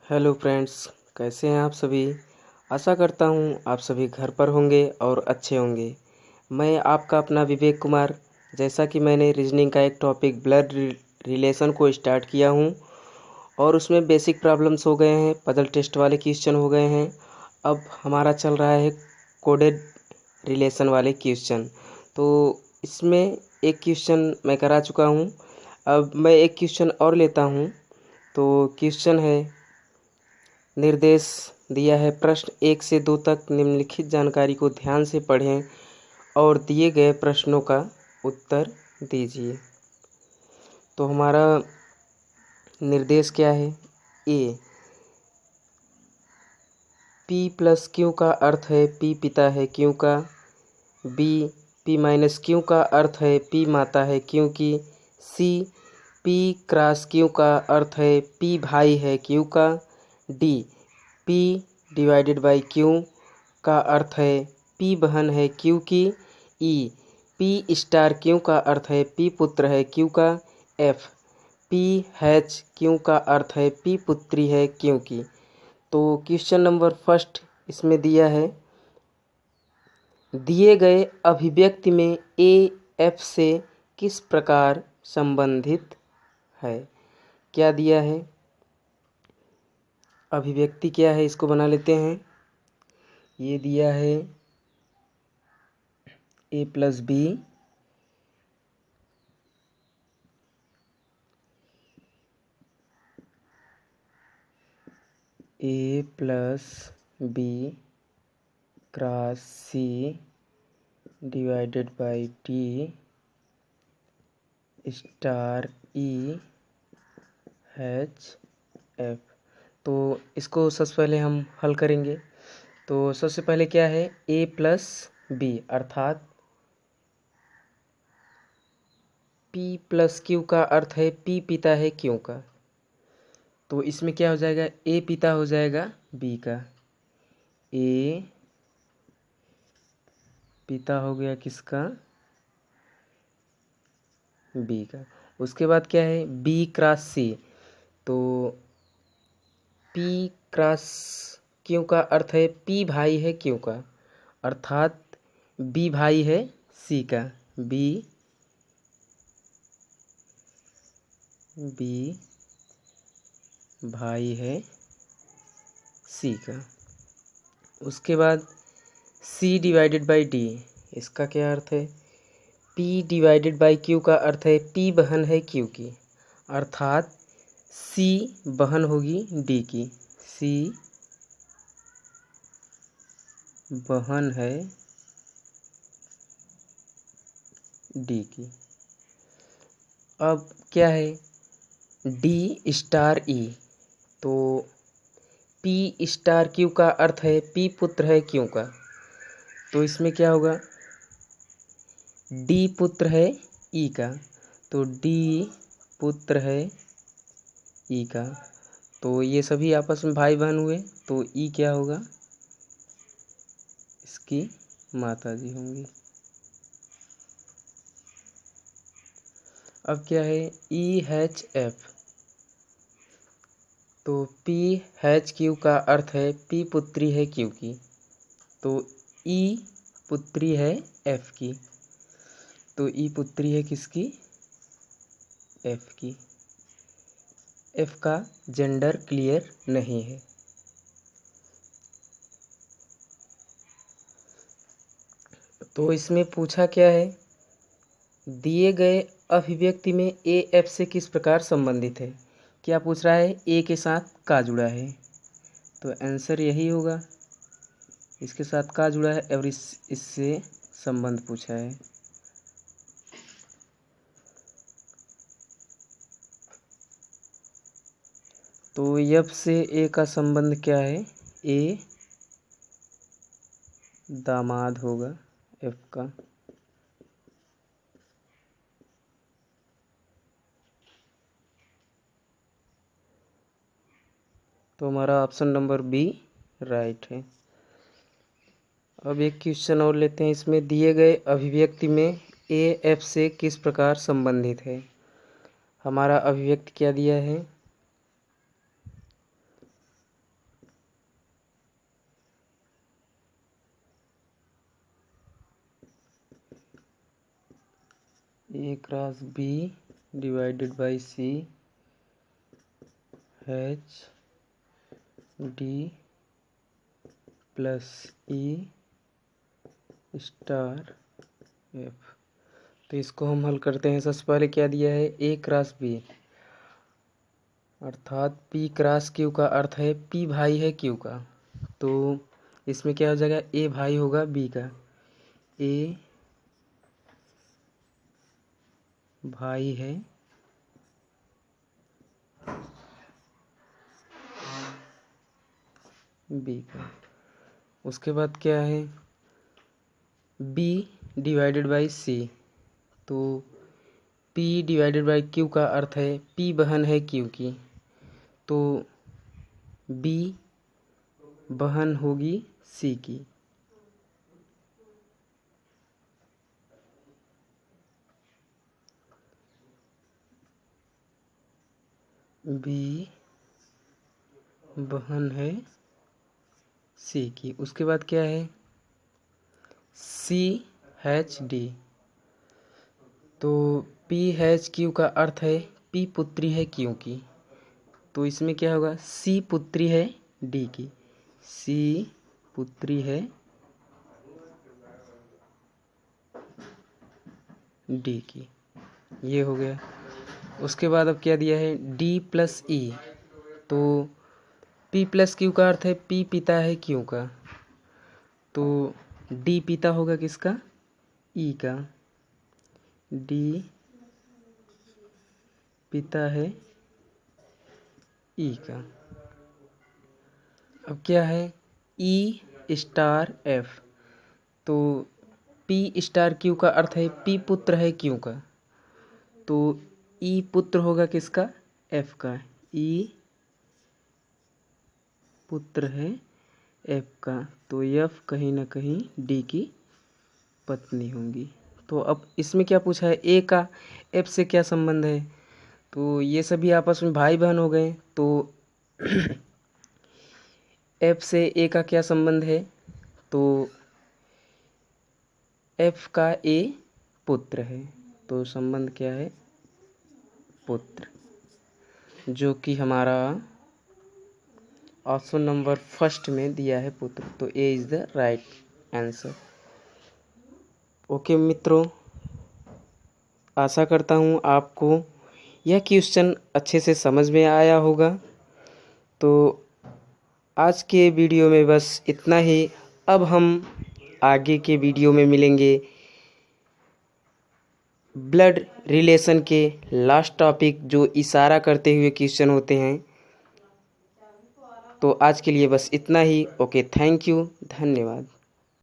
Hello friends, कैसे हैं आप सभी। आशा करता हूँ आप सभी घर पर होंगे और अच्छे होंगे। मैं आपका अपना विवेक कुमार। जैसा कि मैंने रीजनिंग का एक टॉपिक ब्लड रिलेशन को स्टार्ट किया हूँ और उसमें बेसिक प्रॉब्लम्स हो गए हैं, पजल टेस्ट वाले क्वेश्चन हो गए हैं। अब हमारा चल रहा है कोडेड रिलेशन वाले क्वेश्चन। तो इसमें एक क्वेश्चन मैं करा चुका हूँ। अब मैं एक क्वेश्चन और लेता हूँ। तो क्वेश्चन है, निर्देश दिया है, प्रश्न 1 से 2 तक निम्नलिखित जानकारी को ध्यान से पढ़ें और दिए गए प्रश्नों का उत्तर दीजिए। तो हमारा निर्देश क्या है। ए, P प्लस क्यू का अर्थ है P पिता है क्यू का। बी, P माइनस क्यू का अर्थ है P माता है क्यू की। सी, P क्रॉस क्यू का अर्थ है P भाई है क्यू का। D, P divided by Q का अर्थ है P बहन है क्यू की। ई, P स्टार क्यू का अर्थ है P पुत्र है क्यू का। एफ, P हैच क्यू का अर्थ है P पुत्री है क्यू की। तो क्वेश्चन नंबर फर्स्ट इसमें दिया है, दिए गए अभिव्यक्ति में ए एफ से किस प्रकार संबंधित है। क्या दिया है, अभिव्यक्ति क्या है, इसको बना लेते हैं। ये दिया है A plus B A plus B cross C divided by D star E H F. तो इसको सबसे पहले हम हल करेंगे। तो सबसे पहले क्या है, ए प्लस बी अर्थात P प्लस क्यू का अर्थ है P पिता है क्यू का। तो इसमें क्या हो जाएगा, A पिता हो जाएगा B का। A पिता हो गया किसका, B का। उसके बाद क्या है, B क्रॉस C। तो P क्रॉस क्यू का अर्थ है P भाई है क्यू का, अर्थात B भाई है C का। B भाई है C का। उसके बाद C डिवाइडेड बाई D, इसका क्या अर्थ है, P डिवाइडेड बाई Q का अर्थ है P बहन है Q की, अर्थात C बहन होगी D की। C बहन है D की। अब क्या है, D स्टार E। तो P स्टार Q का अर्थ है P पुत्र है Q का। तो इसमें क्या होगा, D पुत्र है E का। तो D पुत्र है E का। तो ये सभी आपस में भाई बहन हुए, तो E क्या होगा, इसकी माता जी होंगी। अब क्या है, E एच एफ। तो P एच क्यू का अर्थ है P पुत्री है Q की। तो E पुत्री है F की। तो E पुत्री है किसकी, F की। F का जेंडर क्लियर नहीं है। तो इसमें पूछा क्या है, दिए गए अभिव्यक्ति में ए एफ से किस प्रकार संबंधित है। क्या पूछ रहा है, ए के साथ का जुड़ा है। तो आंसर यही होगा, इसके साथ का जुड़ा है और इससे संबंध पूछा है। तो एफ से ए का संबंध क्या है, ए दामाद होगा एफ का। तो हमारा ऑप्शन नंबर बी राइट है। अब एक क्वेश्चन और लेते हैं। इसमें दिए गए अभिव्यक्ति में ए एफ से किस प्रकार संबंधित है। हमारा अभिव्यक्ति क्या दिया है, A cross B divided by C H D plus E star F. तो इसको हम हल करते हैं। सबसे पहले क्या दिया है, ए क्रॉस बी, अर्थात पी क्रॉस क्यू का अर्थ है पी भाई है क्यू का। तो इसमें क्या हो जाएगा, ए भाई होगा बी का, ए भाई है बी का। उसके बाद क्या है, बी डिवाइडेड बाई सी। तो P डिवाइडेड बाई Q का अर्थ है P बहन है Q की। तो B बहन होगी C की। B बहन है C की। उसके बाद क्या है, CHD। तो PHQ का अर्थ है P पुत्री है Q की। तो इसमें क्या होगा, C पुत्री है D की, C पुत्री है D की। ये हो गया। उसके बाद अब क्या दिया है, D प्लस E। तो P प्लस Q का अर्थ है P पिता है Q का। तो D पिता होगा किसका, E का, D पिता है E का। अब क्या है, E स्टार F। तो P स्टार Q का अर्थ है P पुत्र है Q का। तो E पुत्र होगा किसका, F का, E पुत्र है F का। तो F कहीं ना कहीं D की पत्नी होंगी। तो अब इसमें क्या पूछा है, A का F से क्या संबंध है। तो ये सभी आपस में भाई बहन हो गए। तो F से A का क्या संबंध है, तो F का A पुत्र है। तो संबंध क्या है, पुत्र, जो कि हमारा ऑप्शन नंबर फर्स्ट में दिया है पुत्र। तो A is the right answer. Okay मित्रों, आशा करता हूँ आपको यह क्वेश्चन अच्छे से समझ में आया होगा। तो आज के वीडियो में बस इतना ही। अब हम आगे के वीडियो में मिलेंगे ब्लड रिलेशन के लास्ट टॉपिक, जो इशारा करते हुए क्वेश्चन होते हैं। तो आज के लिए बस इतना ही। ओके, थैंक यू, धन्यवाद।